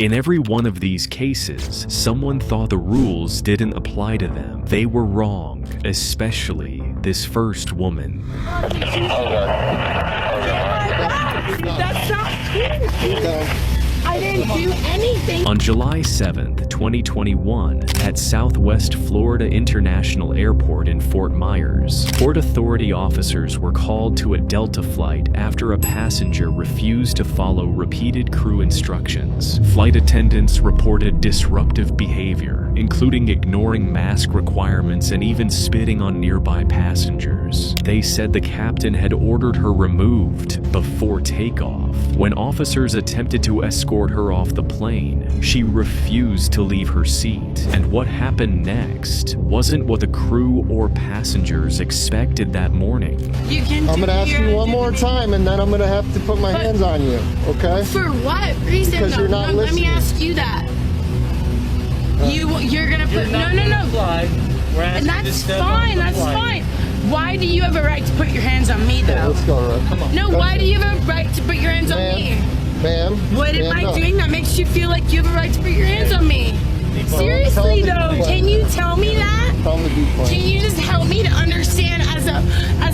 In every one of these cases, someone thought the rules didn't apply to them. They were wrong, especially this first woman. That's not cool. I didn't do anything. On July 7th, 2021, at Southwest Florida International Airport in Fort Myers, Port Authority officers were called to a Delta flight after a passenger refused to follow repeated crew instructions. Flight attendants reported disruptive behavior, including ignoring mask requirements and even spitting on nearby passengers. They said the captain had ordered her removed before takeoff. When officers attempted to escort her off the plane, she refused to leave her seat. And what happened next wasn't what the crew or passengers expected that morning. I'm gonna ask you one more time, and then I'm gonna have to put my hands on you, okay? For what reason? Because you're not listening. Let me ask you that. You're gonna put no. And that's fine. That's fine. Why do you have a right to put your hands on me, though? Let's go, Rick. Come on. No, why do you have a right to put your hands on me? Ma'am. What am I doing that makes you feel like you have a right to put your hands on me? Seriously, though, can you tell me that? Can you just help me to understand as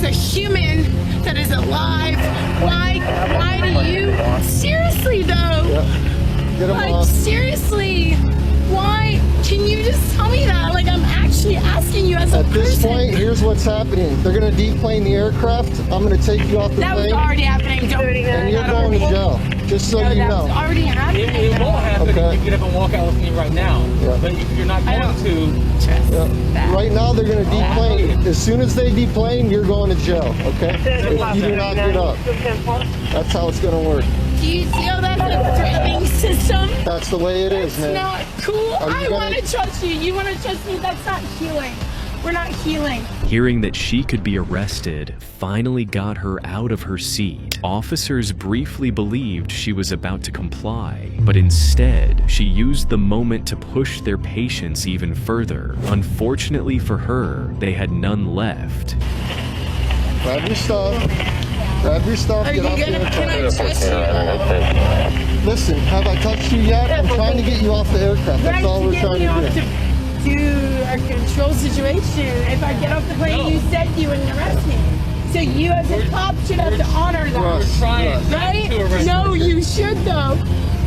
a human that is alive? Why do you? Seriously, though. Like, seriously, why? Can you just tell me that? Like, I'm actually asking you as a person. At this point, here's what's happening. They're going to deplane the aircraft. I'm going to take you off the plane. That was already happening. And you're going to jail. Just so you know. That was already happening. It won't happen if you get up and walk out with me right now. Yeah. But if you're not going to... Right now, they're going to deplane. As soon as they deplane, you're going to jail, okay? If you do not get up. That's how it's going to work. Do you feel that's a threatening system? That's the way it is, man. That's not cool. I want to trust you. You want to trust me? That's not healing. We're not healing. Hearing that she could be arrested finally got her out of her seat. Officers briefly believed she was about to comply, but instead, she used the moment to push their patience even further. Unfortunately for her, they had none left. Grab your stuff. Grab your stuff. Are Get off the can I trust you? Listen, have I touched you yet? I'm trying to get you off the aircraft. That's all we're trying to do. To a control situation. If I get off the plane, you said you wouldn't arrest me. So you as a cop should have to honor that. Right? No, you should though.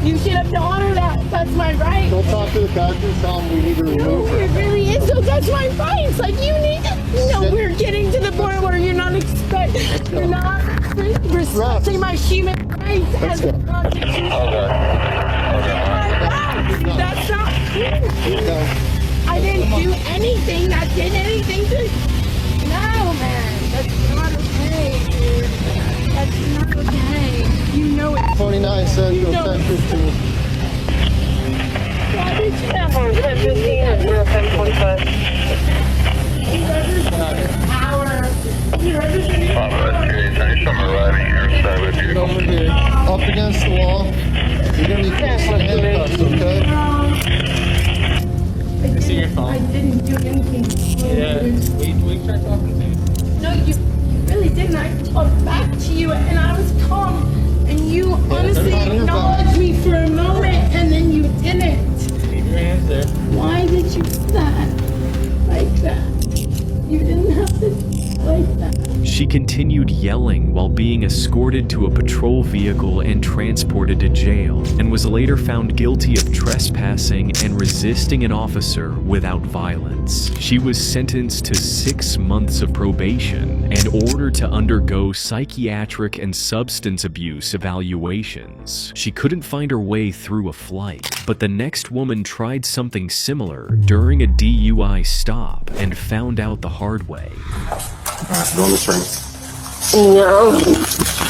You should have to honor that. That's my right. Don't talk to the captain. Tell him we need to remove her. It really is. So that's my right. It's like you need to. We're getting to the point where you're not respecting my human rights as a constitution. That's not cool. I didn't do anything that did anything to... No, man. That's not okay, dude. That's not okay. You know it. 49 says you'll send 15. Why did you have power? Get over here. Up against the wall. You're going to be facing handcuffs, okay? I see your phone. I didn't do anything. Yeah, we tried talking to you. No, you really didn't. I talked back to you and I was calm. And you honestly acknowledged me for a moment and then you didn't. Leave your hands there. Why did you do that? Like that. You didn't have to like that. She continued yelling while being escorted to a patrol vehicle and transported to jail, and was later found guilty of trespassing and resisting an officer without violence. She was sentenced to 6 months of probation and ordered to undergo psychiatric and substance abuse evaluations. She couldn't find her way through a flight, but the next woman tried something similar during a DUI stop and found out the hard way. Alright, go on this ring. No.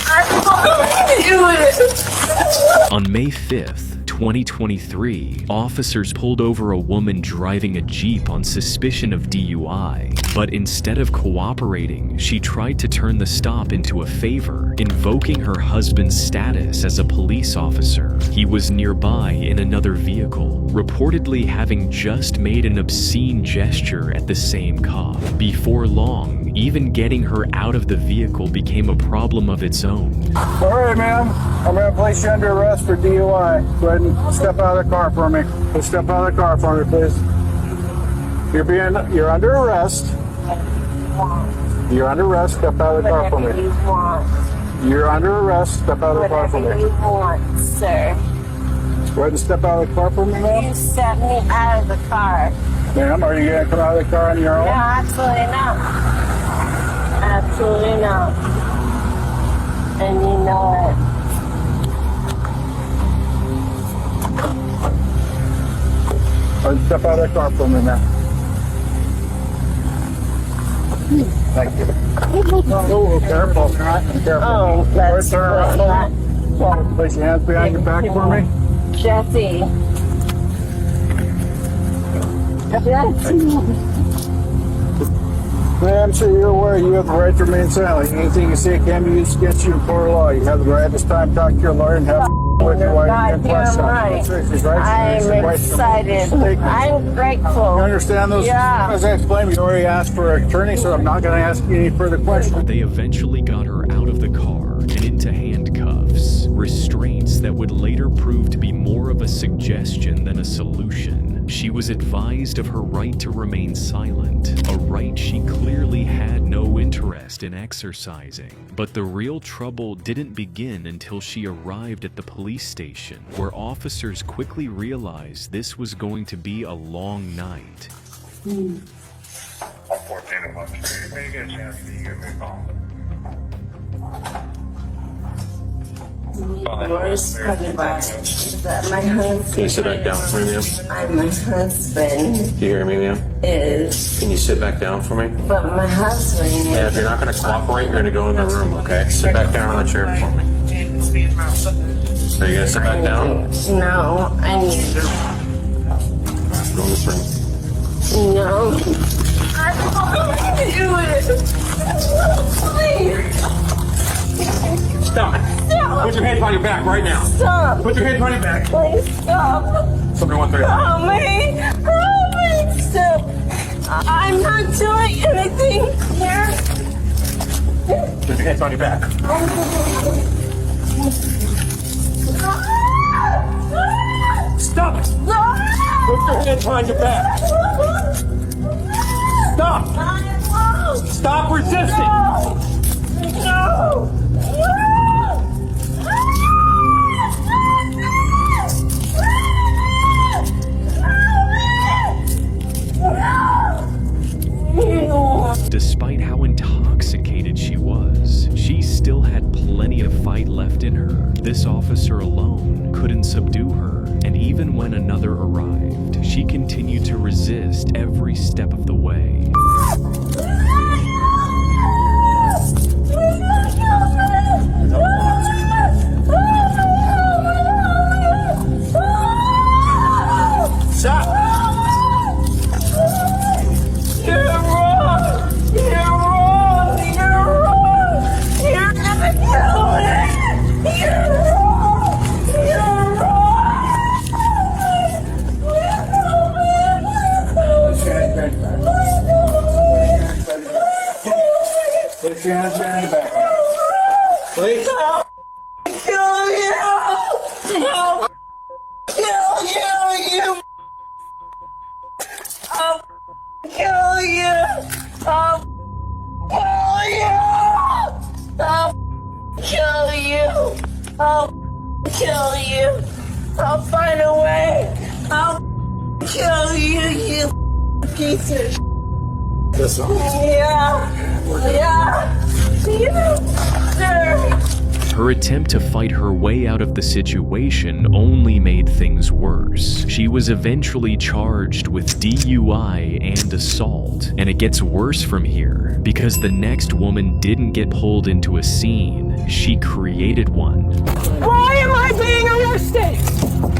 I don't do it. On May 5th, 2023, officers pulled over a woman driving a Jeep on suspicion of DUI. But instead of cooperating, she tried to turn the stop into a favor, invoking her husband's status as a police officer. He was nearby in another vehicle, reportedly having just made an obscene gesture at the same cop. Before long, even getting her out of the vehicle became a problem of its own. Alright, ma'am. I'm going to place you under arrest for DUI. Go ahead and step out of the car for me. Just step out of the car for me, please. You're under arrest. You're under arrest. Step out of the car for me. You're under arrest. Step out of the car for me. Whatever you want, sir. Go ahead and step out of the car for me, ma'am. You set me out of the car. Ma'am, are you going to come out of the car on your own? No, absolutely not. Absolutely not. And you know it. Go ahead and step out of the car for me, ma'am. Thank you. Oh, careful. Careful. Oh, that's turn around. not. Place your hands behind your back for me. Jesse. Ma'am, so you're aware you have the right to remain silent. Anything you say can be used against you in court of law. You have the right at this time to talk to your lawyer and have with you while you're in question. I'm excited. I'm grateful. You understand those? Yeah. As I explained, we already asked for an attorney, so I'm not going to ask you any further questions. They eventually got her out of the car and into handcuffs, restraints that would later prove to be more of a suggestion than a solution. She was advised of her right to remain silent, a right she clearly had no interest in exercising. But the real trouble didn't begin until she arrived at the police station, where officers quickly realized this was going to be a long night. 14 a month. If you get a chance, you give me a call. Worst part about it is that my husband. Can you sit back down for me, ma'am? My husband Do you hear me, ma'am? is. Can you sit back down for me? But my husband is. Yeah, if you're not going to cooperate, you're going to go in the room, okay? Sit back down on the chair for me. Are you going to sit back down? No, I need to. Go in this room. No. I don't want to do it. Please. Stop. Stop. Put your hands on your back right now. Stop. Put your hands on your back. Please stop. Somebody wants to. Help me. Help me. Stop. I'm not doing anything here. Put your hands on your back. Stop it. Put your hands behind your back. Stop. Stop resisting. No. Despite how intoxicated she was, she still had plenty of fight left in her. This officer alone couldn't subdue her, and even when another arrived, she continued to resist every step of the way. Stop. You're wrong. You're wrong. You're wrong. You're gonna kill me. You're wrong. You're wrong. Put your hands behind your back. Please. I'll kill you. I'll kill you. I'll kill you. I'll kill you. I'll kill you. I'll kill you. I'll find a way. I'll kill you, you piece of shit. This one. Yeah. You, sir. Her attempt to fight her way out of the situation only made things worse. She was eventually charged with DUI and assault. And it gets worse from here, because the next woman didn't get pulled into a scene, she created one. Why am I being arrested?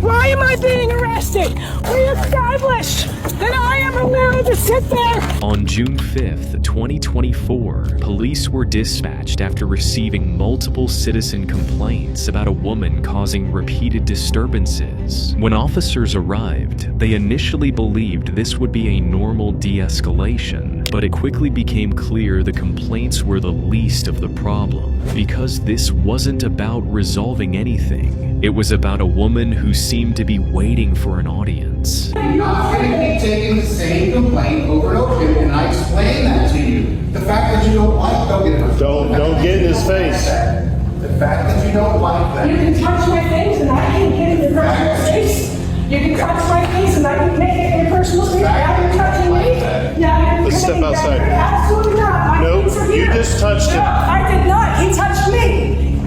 Why am I being arrested? We established that I am allowed to sit there. On June 5th, 2024, police were dispatched after receiving multiple citizen complaints about a woman causing repeated disturbances. When officers arrived, they initially believed this would be a normal de-escalation, But it quickly became clear the complaints were the least of the problem, because this wasn't about resolving anything. It was about a woman who seemed to be waiting for an audience. You're not going to keep taking the same complaint over and over again, and I explained that to you. The fact that you don't like, Don't get in his face. The fact that you don't like that. You can touch my face and I can get in your personal space. You can touch my face and I can make it in your personal space. Now you're touching me. Now you're Let's step committing outside. that. Absolutely not. My Nope, feet are you here. just touched No, him. I did not. He touched me.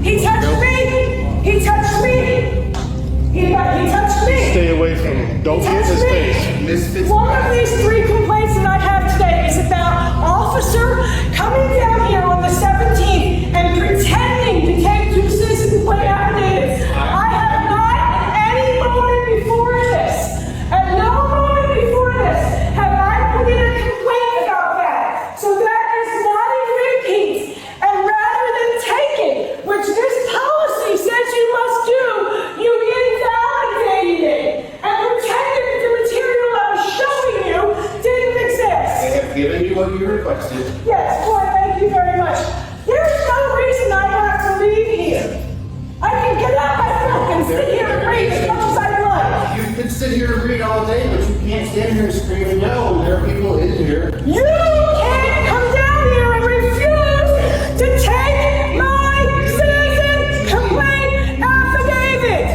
He touched me. He touched me. He touched me. Stay away from him. Don't get in his face. One of these 3 complaints that I have today is about officer coming down here on the 17th and pretending to take 2 citizen complaint affidavits. I have not any moment before this, at no moment before this, have I put in a complaint about that. So that is not a repeat. And rather than taking, which this policy says you must do, you invalidated it and pretended that the material I was showing you didn't exist. I have given you what you requested. Yes, boy, thank you very much. There's no reason I have to leave here. I can get out my book and sit here and read as much as I like. You can sit here and read all day, but you can't stand here and scream and yell when there are people in here. You can't come down here and refuse to take my citizen complaint affidavit.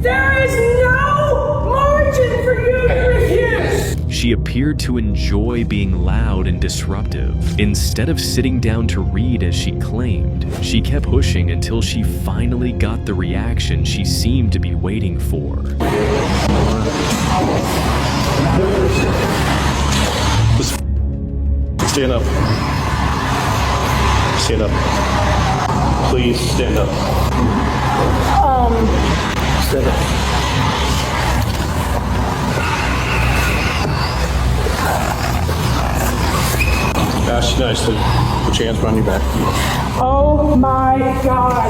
There is no margin for you to refuse. She appeared to enjoy being loud and disruptive. Instead of sitting down to read as she claimed, she kept pushing until she finally got the reaction she seemed to be waiting for. Stand up. Stand up. Please stand up. Stand up. Ask you nicely. Put your hands behind your back. Oh my God.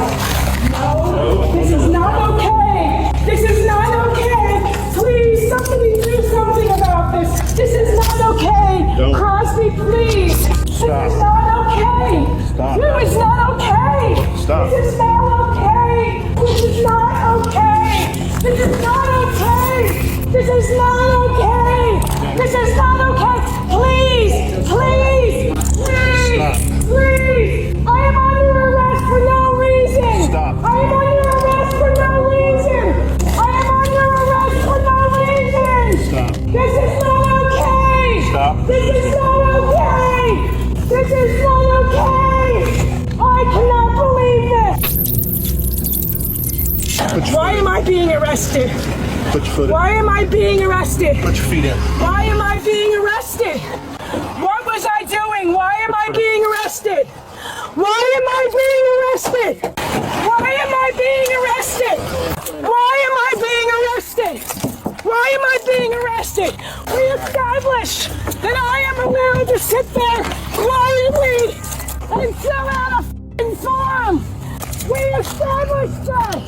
No, this is not okay. This is not okay. Please, somebody do something about this. This is not okay. Don't. Crosby, please. Stop. This is not okay. Stop. No, it's not okay. Stop. This is not okay. This is not okay. This is not okay. This is not okay. This is not okay. Please, please, please, Stop. please. I am under arrest for no reason. Stop. I am under arrest for no reason. I am under arrest for no reason. Stop. This is not okay. Stop. This is not okay. This is not okay. I cannot believe this. Why am I being arrested? Put your foot in. Why am I being arrested? Put your feet in. Why am I being arrested? What was I doing? Why am I being arrested? Why am I being arrested? Why am I being arrested? Why am I being arrested? Why am I being arrested? We established that I am allowed to sit there quietly and fill out a f***ing form. We established that.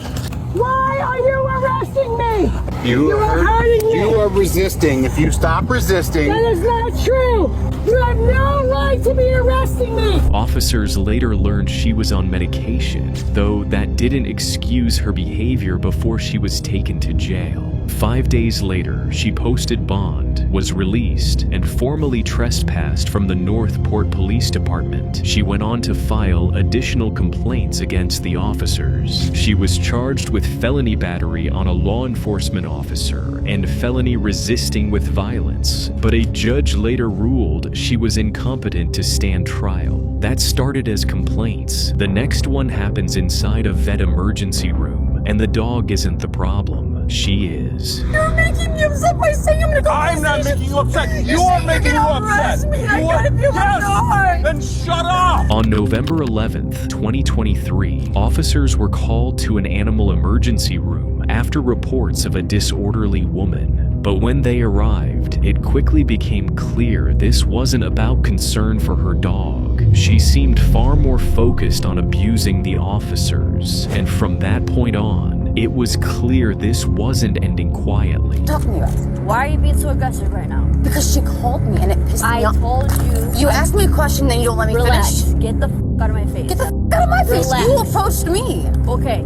Why are you arresting me? You are hurting me. You are resisting. If you stop resisting. That is not true. You have no right to be arresting me. Officers later learned she was on medication, though that didn't excuse her behavior before she was taken to jail. 5 days later, she posted bond, was released, and formally trespassed from the Northport Police Department. She went on to file additional complaints against the officers. She was charged with felony battery on a law enforcement officer and felony resisting with violence, but a judge later ruled she was incompetent to stand trial. That started as complaints. The next one happens inside a vet emergency room, and the dog isn't the problem. She is. You're making me upset by saying I'm gonna go. I'm not making you upset. You're making you upset. I gotta feel my heart. Then shut up. On November 11th, 2023, officers were called to an animal emergency room after reports of a disorderly woman. But when they arrived, it quickly became clear this wasn't about concern for her dog. She seemed far more focused on abusing the officers, and from that point on, it was clear this wasn't ending quietly. Talk to me about it. Why are you being so aggressive right now? Because she called me and it pissed me off. I told you. You asked me a question, then you don't let me Relax. finish. Get the out of my face. Get the out of my face. Relax. You approached me. Okay.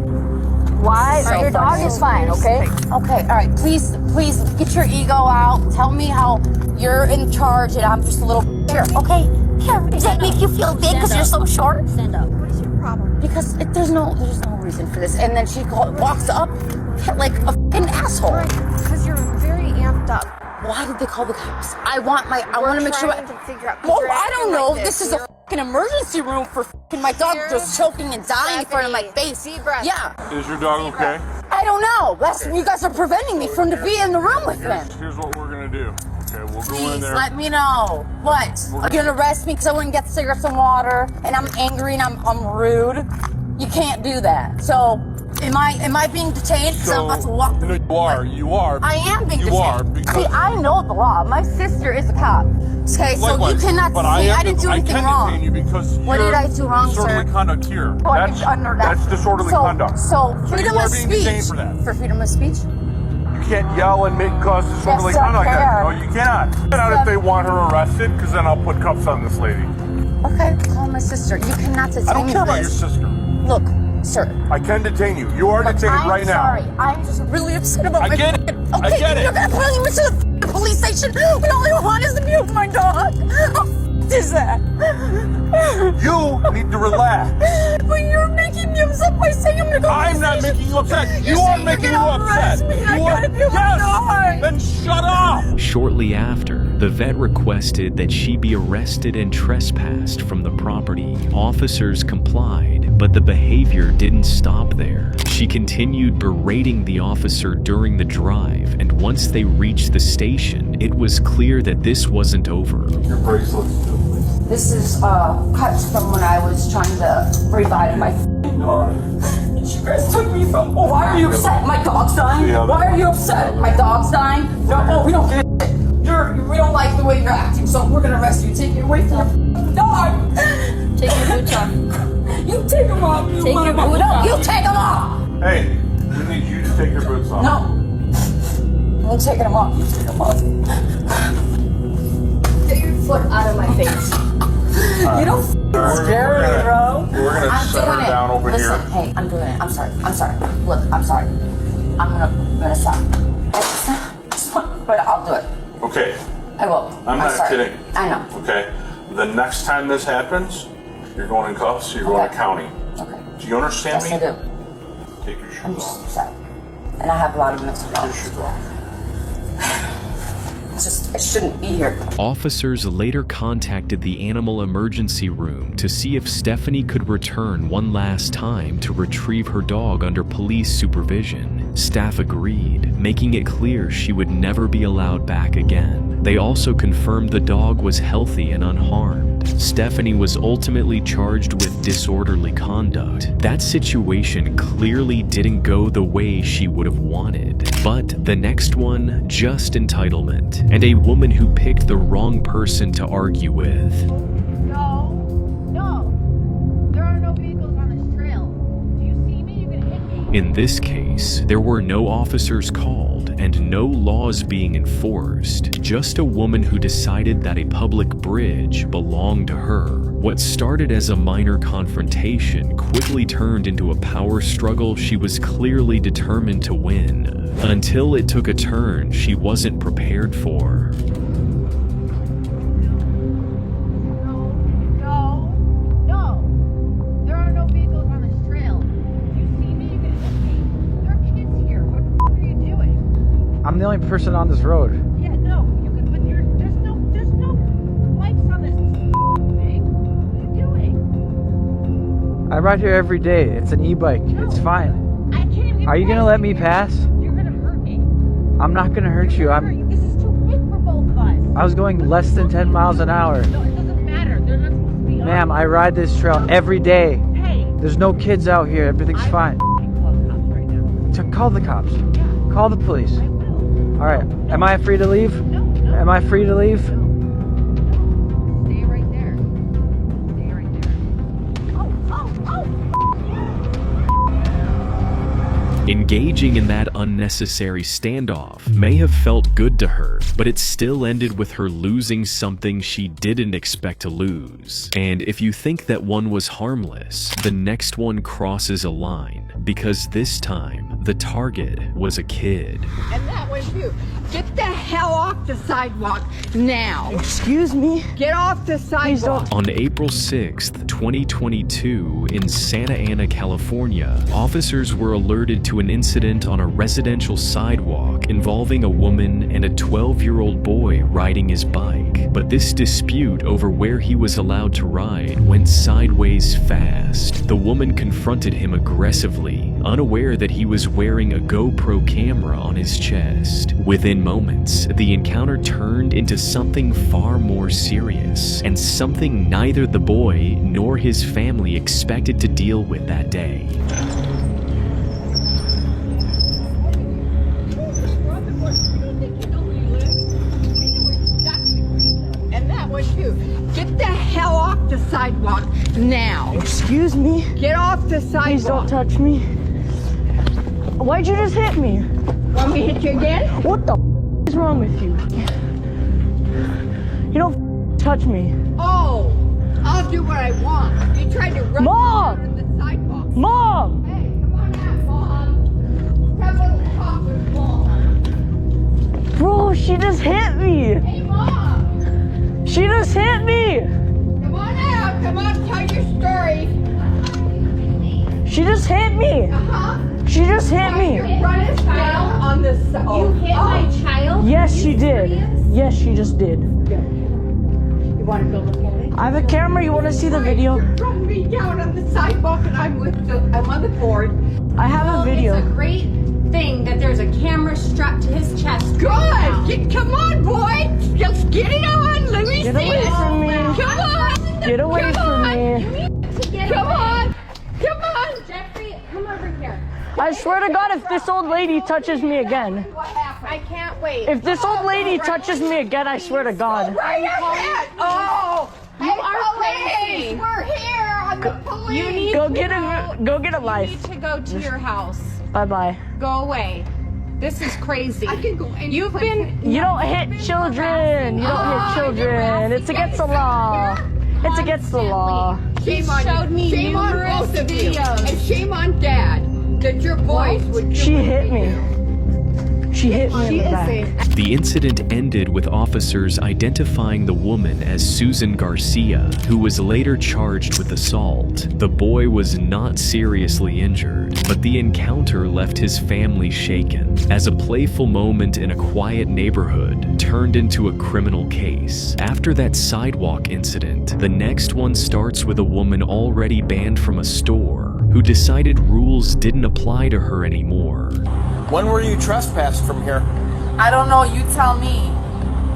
Why? So Your dog is fine, okay? Okay, all right. Please get your ego out. Tell me how you're in charge and I'm just a little here. Okay. Here. Does that make you feel big because you're so short? Stand up. What is your problem? Because there's no reason for this. And then she walks up like a fucking asshole. Right. Because you're very amped up. Why did they call the cops? I want to make sure. To figure out, Well, I don't know. This is a fucking emergency room for fucking my dog just choking and dying in front of my face. Deep breath. Yeah. Is your dog okay? I don't know. You guys are preventing me from to be in the room with them. Here's what we're gonna do. Okay, we'll go in Please there. let me know. What? Are you gonna arrest me because I wouldn't get cigarettes and water and I'm angry and I'm rude? You can't do that. So am I being detained because I'm about to walk? No, you are. I am being detained. You are, because... See, I know the law. My sister is a cop. Okay, so Likewise, you cannot say I didn't do anything wrong. I can detain you because What did I do wrong, disorderly sir? conduct here. That's disorderly conduct. So freedom you are of being speech. detained for that. For freedom of speech? You can't yell and cause disorderly Yes, I conduct. can. No, you cannot. Not if they want her arrested, because then I'll put cuffs on this lady. Okay, call my sister. You cannot detain me. I don't care about your sister. Look, sir. I can detain you. You are detained right now. I'm sorry. I'm just really upset about I my get it. Okay, I get it. You're gonna bring me to the police station when all I want is to be with my dog. How is that? You need to relax. But you're making me upset by saying I'm gonna go to the I'm not station. making you upset. You're You are saying making you're you gonna arrest upset. me. I You are. gotta be with my dog. Then shut up. Shortly after, the vet requested that she be arrested and trespassed from the property. Officers complied, but the behavior didn't stop there. She continued berating the officer during the drive, and once they reached the station, it was clear that this wasn't over. Your bracelets too, please. This is cuts from when I was trying to revive my dog. You guys took me from. Oh, why are you upset? My dog's dying. Why are you upset? My dog's dying. No, we don't get it. We don't like the way you're acting, so we're gonna arrest you. Take it away from the dog. Take your boots off. You take them off. Take your boots off. You take them off. Hey, we need you to take your boots off. No. I'm taking them off. You take them off. Get your foot out of my face. You don't scare me, bro. We're gonna set her down over Listen, here. hey, I'm doing it. I'm sorry. Look, I'm sorry. I'm gonna stop. But I'll do it. Okay. I will. I'm not sorry. kidding. I know. Okay. The next time this happens, you're going in cuffs. You're going to county. Okay. Do you understand Yes, me? I do. Take your I'm shoes just off. upset. And I have a lot of mixed Take your feelings. shoes off. I shouldn't be here. Officers later contacted the animal emergency room to see if Stephanie could return one last time to retrieve her dog under police supervision. Staff agreed, making it clear she would never be allowed back again. They also confirmed the dog was healthy and unharmed. Stephanie was ultimately charged with disorderly conduct. That situation clearly didn't go the way she would have wanted. But the next one, just entitlement, and a woman who picked the wrong person to argue with. No. There are no vehicles on this trail. Do you see me? You can hit me. In this case, there were no officers called and no laws being enforced, just a woman who decided that a public bridge belonged to her. What started as a minor confrontation quickly turned into a power struggle she was clearly determined to win, until it took a turn she wasn't prepared for. No. There are no vehicles on this trail. Do you see me? You can hit me. There are kids here. What the f*** are you doing? I'm the only person on this road. Yeah, no. You can, but there's no lights on this thing. What are you doing? I ride here every day. It's an e-bike. It's fine. I can't even. Are you gonna let me pass? You're gonna hurt me. I'm not gonna hurt you. This is too big for both of us. I was going less than 10 miles an hour. No, it doesn't matter. They're not supposed to be on. Ma'am, I ride this trail every day. Hey. There's no kids out here. Everything's fine. Call the cops right now. Call the cops. Yeah. Call the police. I will. All right. Am I free to leave? No. Am I free to leave? Stay right there. Stay right there. Oh. Engaging in that unnecessary standoff may have felt good to her, but it still ended with her losing something she didn't expect to lose. And if you think that one was harmless, the next one crosses a line, because this time, the target was a kid. And that was you. Get the hell off the sidewalk now. Excuse me? Get off the sidewalk. On April 6th, 2022, in Santa Ana, California, officers were alerted to an incident on a residential sidewalk involving a woman and a 12-year-old boy riding his bike. But this dispute over where he was allowed to ride went sideways fast. The woman confronted him aggressively, unaware that he was wearing a GoPro camera on his chest. Within moments, the encounter turned into something far more serious, and something neither the boy nor his family expected to deal with that day. And that was you. Get the hell off the sidewalk now. Excuse me? Get off the sidewalk. Please don't touch me. Why'd you just hit me? Want me to hit you again? What the is wrong with you? You don't touch me. Oh, I'll do what I want. You tried to run Mom! me on the sidewalk. Mom! Hey, come on out, Mom. Have a little talk with Mom. Bro, she just hit me. Hey, Mom. She just hit me. Come on out. Come on, tell your story. She just hit me. Uh-huh. She just hit me. You're running down on the side. You hit my child? Yes, she did. Yes, she just did. You want to go look at it? I have a camera. You want to see the video? Run me down on the sidewalk and I'm on the board. I have a video. It's a great thing that there's a camera strapped to his chest. Good. Come on, boy. Just get it on. Let me Get see away it. from me. Come on. Get away Come from on. me. You need to get Come away. on. Come on. Jeffrey, come over here. I swear to God, if this old lady touches me again. What happened? I can't wait. If this old lady touches me again, I swear to God. Right ahead. Oh. You are crazy. We're here on the police. You need Go to get a You life. need to go to your house. Bye-bye. Go away. This is crazy. I can go any You've place. been. You don't hit children. You don't hit children. It's against the law. It's against the law. Shame on showed you. me Shame on numerous both of you. videos. And shame on Dad that your boys would do She what hit they me. do. She hit me in the back. The incident ended with officers identifying the woman as Susan Garcia, who was later charged with assault. The boy was not seriously injured, but the encounter left his family shaken, as a playful moment in a quiet neighborhood turned into a criminal case. After that sidewalk incident, the next one starts with a woman already banned from a store, who decided rules didn't apply to her anymore. When were you trespassed from here? I don't know, you tell me.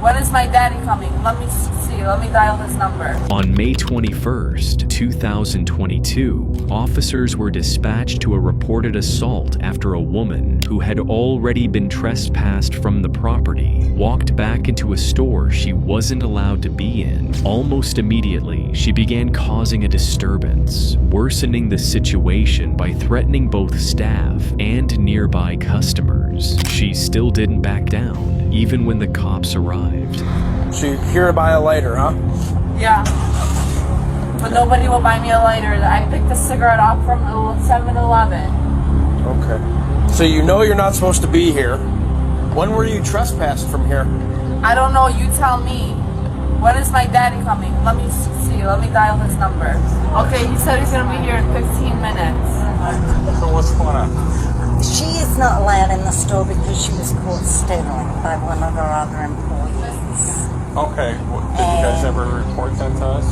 When is my daddy coming? Let me see, let me dial his number. On May 21st, 2022, officers were dispatched to a reported assault after a woman who had already been trespassed from the property walked back into a store she wasn't allowed to be in. Almost immediately, she began causing a disturbance, worsening the situation by threatening both staff and nearby customers. She still didn't back down, even when the cops arrived. So you're here to buy a lighter, huh? Yeah. But nobody will buy me a lighter. I picked a cigarette off from 7-Eleven. Okay. So you know you're not supposed to be here. When were you trespassed from here? I don't know, you tell me. When is my daddy coming? Let me see, let me dial his number. Okay, he said he's gonna be here in 15 minutes. So what's going on? She is not allowed in the store because she was caught stealing by one of our other employees. Okay. Did you guys ever report that to us?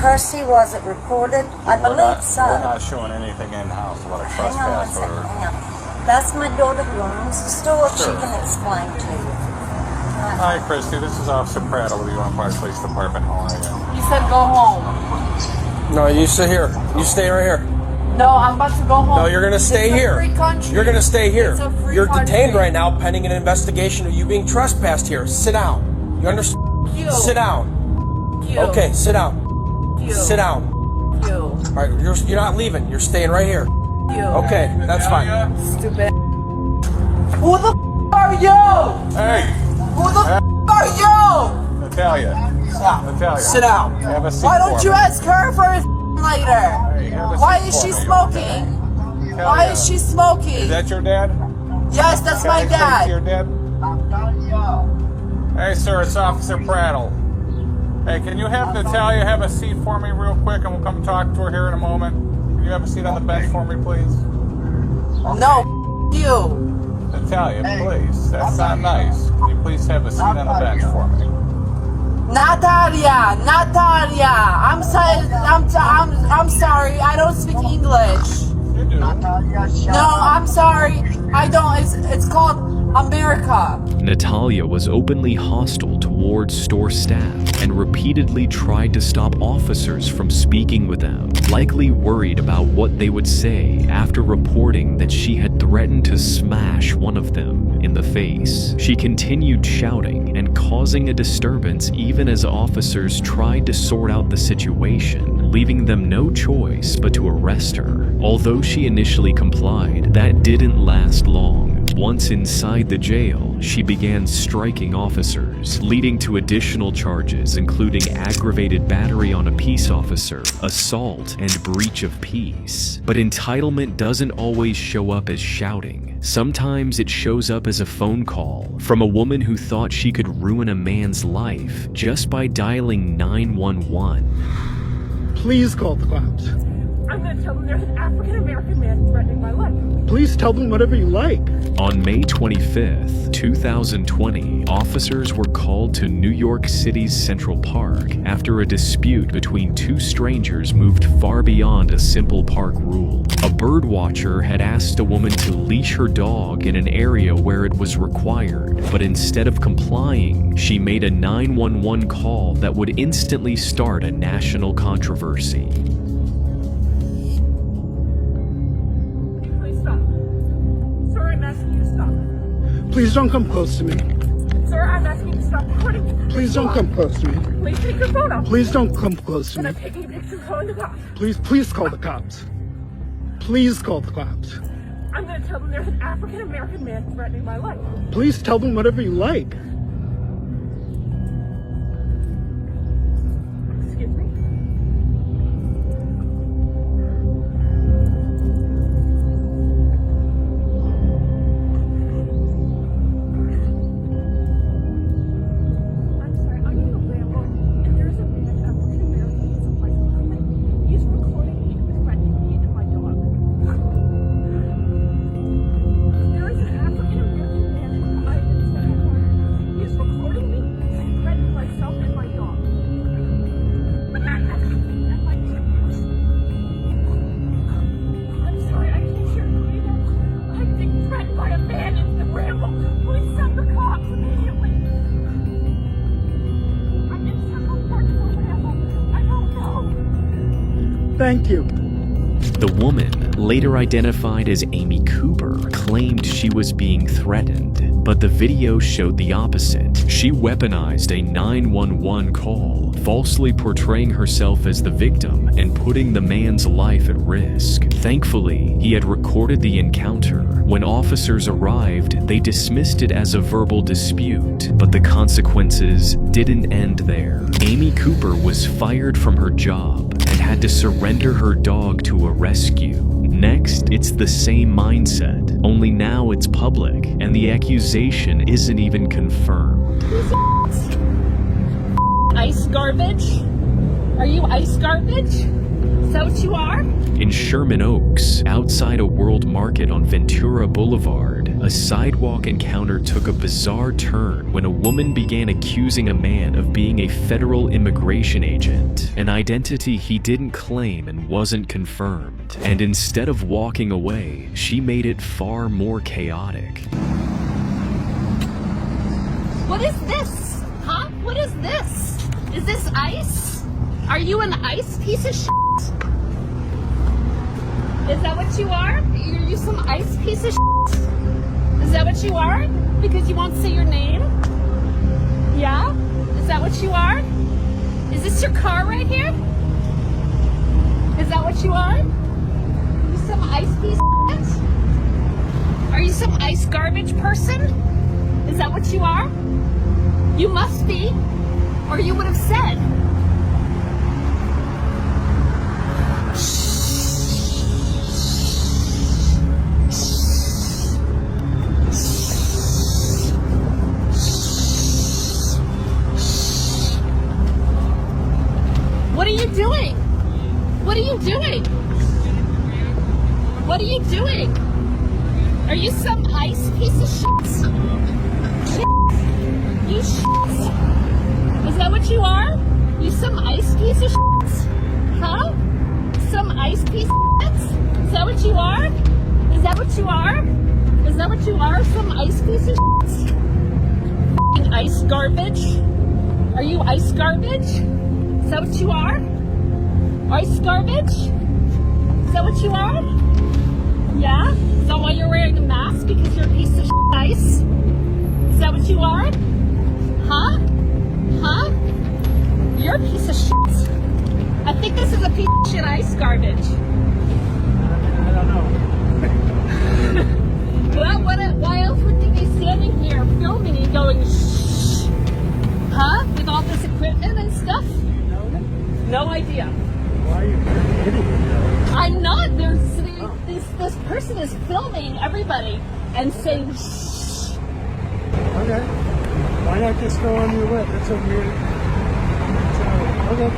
Kirsty, was it reported? I believe so. We're not showing anything in-house about a Hang on one trespass second, order. hang on. That's my daughter who owns the store. Sure. She can explain to you. Hi, Christy. This is Officer Prattle with the Orange Park Police Department. How are you? He said go home. No, you sit here. You stay right here. No, I'm about to go home. No, you're gonna stay It's a here. free country. You're gonna stay here. It's a free You're country. detained right now pending an investigation of you being trespassed here. Sit down. You understand? You. Sit down. You. Okay, sit down. You. Sit down. You. All right, you're not leaving. You're staying right here. you. Okay, that's fine. Stupid. Who the are you? Hey! Who the are you? Natalia. Natalia. Sit down. Have a seat Why don't for you me. ask her for a later? Hey, have a Why seat is for she me. smoking? Natalia. Why is she smoking? Is that your dad? Yes, that's Can my I speak to dad. your dad? Hey, sir, it's Officer Prattle. Hey, can you have Natalia have a seat for me real quick, and we'll come talk to her here in a moment? Can you have a seat on the bench for me, please? No, you. Natalia, please. That's not nice. Can you please have a seat on the bench for me? Natalia. I'm sorry. I'm sorry. I don't speak English. You do. No, I'm sorry. I don't. It's called America. Natalia was openly hostile towards store staff and repeatedly tried to stop officers from speaking with them, likely worried about what they would say after reporting that she had threatened to smash one of them in the face. She continued shouting and causing a disturbance even as officers tried to sort out the situation, leaving them no choice but to arrest her. Although she initially complied, that didn't last long. Once inside the jail, she began striking officers, leading to additional charges including aggravated battery on a peace officer, assault, and breach of peace. But entitlement doesn't always show up as shouting. Sometimes it shows up as a phone call from a woman who thought she could ruin a man's life just by dialing 911. Please call the cops. I'm gonna tell them there's an African-American man threatening my life. Please tell them whatever you like. On May 25th, 2020, officers were called to New York City's Central Park after a dispute between two strangers moved far beyond a simple park rule. A birdwatcher had asked a woman to leash her dog in an area where it was required, but instead of complying, she made a 911 call that would instantly start a national controversy. Please don't come close to me. Sir, I'm asking you to stop recording. Please don't come close to me. Please take your phone off. Please don't come close to And me. I'm taking a picture calling the cops. Please call the cops. Please call the cops. I'm gonna tell them there's an African-American man threatening my life. Please tell them whatever you like. Excuse me? Thank you. The woman, later identified as Amy Cooper, claimed she was being threatened, but the video showed the opposite. She weaponized a 911 call, falsely portraying herself as the victim and putting the man's life at risk. Thankfully, he had recorded the encounter. When officers arrived, they dismissed it as a verbal dispute, but the consequences didn't end there. Amy Cooper was fired from her job and had to surrender her dog to a rescue. Next, it's the same mindset, only now it's public, and the accusation isn't even confirmed. Ice garbage? Are you ice garbage? Is that what you are? In Sherman Oaks, outside a World Market on Ventura Boulevard, a sidewalk encounter took a bizarre turn when a woman began accusing a man of being a federal immigration agent, an identity he didn't claim and wasn't confirmed. And instead of walking away, she made it far more chaotic. What is this? Huh? What is this? Is this ice? Are you an ice piece of shit? Is that what you are? Are you some ice piece of shit? Is that what you are? Because you won't say your name? Yeah? Is that what you are? Is this your car right here? Is that what you are? You some ice piece of shit? Are you some ice garbage person? Is that what you are? You must be, or you would have said. What are you doing? What are you doing? What are you doing? Are you some ice piece of shit? You shit. Is that what you are? You some ice piece of shit? Huh? Some ice piece of shit? Is that what you are? Is that what you are? Is that what you are? Some ice piece of shit? F***ing ice garbage? Are you ice garbage? Is that what you are? Ice garbage? Is that what you are? Yeah? Is that why you're wearing a mask? Because you're a piece of shit ice? Is that what you are? Huh? Huh? You're a piece of shit. I think this is a piece of shit ice garbage. I don't know. Well, why else would you be standing here filming and going shh? Huh? With all this equipment and stuff? No idea. Why are you kidding? I'm not. This person is filming everybody and saying shh. Okay. Why not just go on your lip? That's a weird. Okay.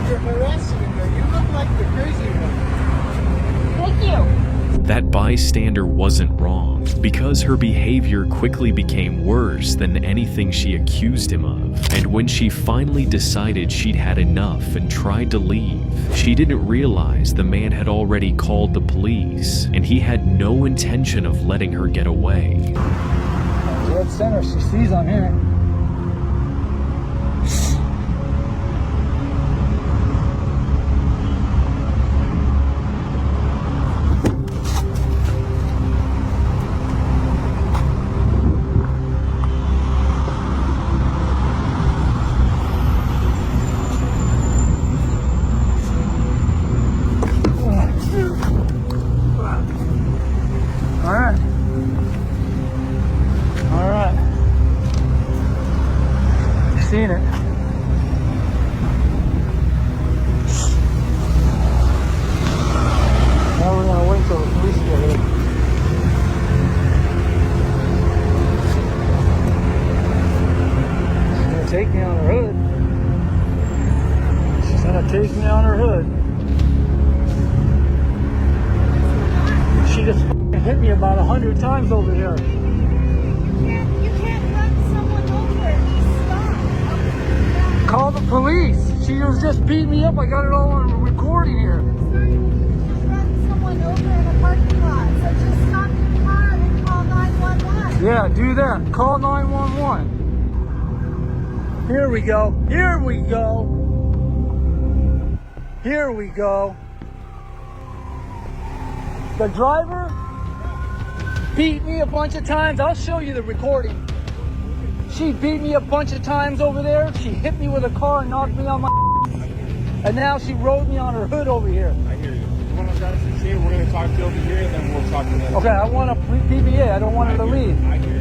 You're harassing me. You look like the crazy one. Thank you. That bystander wasn't wrong, because her behavior quickly became worse than anything she accused him of. And when she finally decided she'd had enough and tried to leave, she didn't realize the man had already called the police, and he had no intention of letting her get away. Dead center, she sees I'm here. Seen it. Now we're gonna wait till the police get here. She's gonna take me on her hood. She's gonna take me on her hood. She just f***ing hit me about 100 times over here. Call the police. She was just beating me up. I got it all on recording here. Sir, you just ran someone over in a parking lot. So just stop your car and call 911. Yeah, do that. Call 911. Here we go. Here we go. Here we go. The driver beat me a bunch of times. I'll show you the recording. She beat me a bunch of times over there. She hit me with a car and knocked me on my and now she rode me on her hood over here. I hear you. You want to start us here? We're going to talk to you over here, and then we'll talk to them. Okay, I want a PBA. I don't want her to leave. I hear you.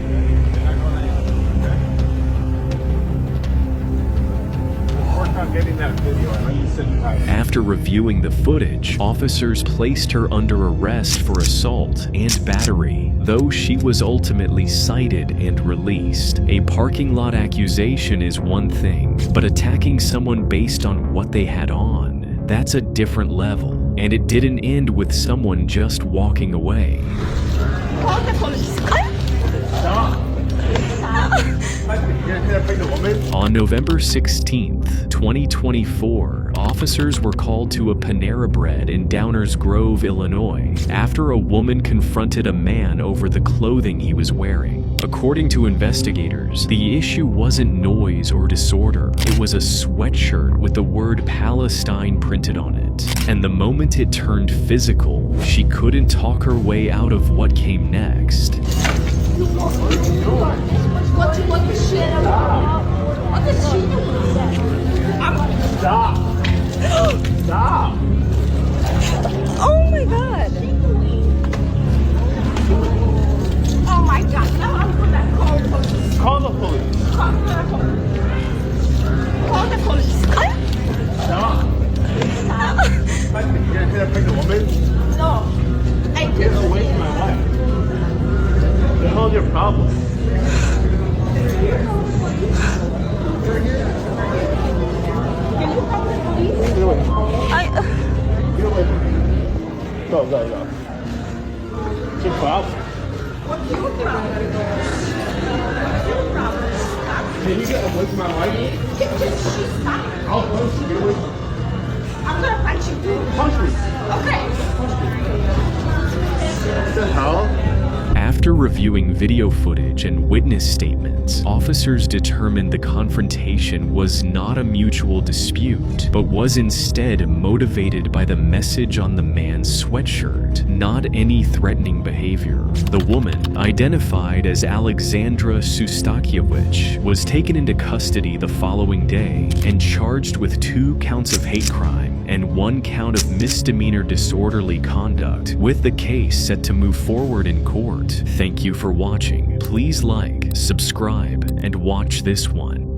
Work on getting that video. I know you said you had it. After reviewing the footage, officers placed her under arrest for assault and battery, though she was ultimately cited and released. A parking lot accusation is one thing, but attacking someone based on what they had on, that's a different level. And it didn't end with someone just walking away. Call the police. On November 16th, 2024, officers were called to a Panera Bread in Downers Grove, Illinois, after a woman confronted a man over the clothing he was wearing. According to investigators, the issue wasn't noise or disorder. It was a sweatshirt with the word Palestine printed on it. And the moment it turned physical, she couldn't talk her way out of what came next. What you want the shit out of? What the shit? Stop. Stop. Oh my god. Oh my god. Now I'm gonna call the police. Call the police. Call the police. Call the police. Stop. Stop. You're gonna hit a pregnant woman? No. I Get away from my wife. What the hell is your problem? Can you call the police? Get away. Get away from me. Go. What's your problem? What's your problem? What's your problem? Can you get away from my wife? I'll punch you. Get away from me. I'm gonna punch you too. Punch me. Okay. What the hell? After reviewing video footage and witness statements, officers determined the confrontation was not a mutual dispute, but was instead motivated by the message on the man's sweatshirt, not any threatening behavior. The woman, identified as Alexandra Sustakiewicz, was taken into custody the following day and charged with 2 counts of hate crime and 1 count of misdemeanor disorderly conduct, with the case set to move forward in court. Thank you for watching. Please like, subscribe, and watch this one.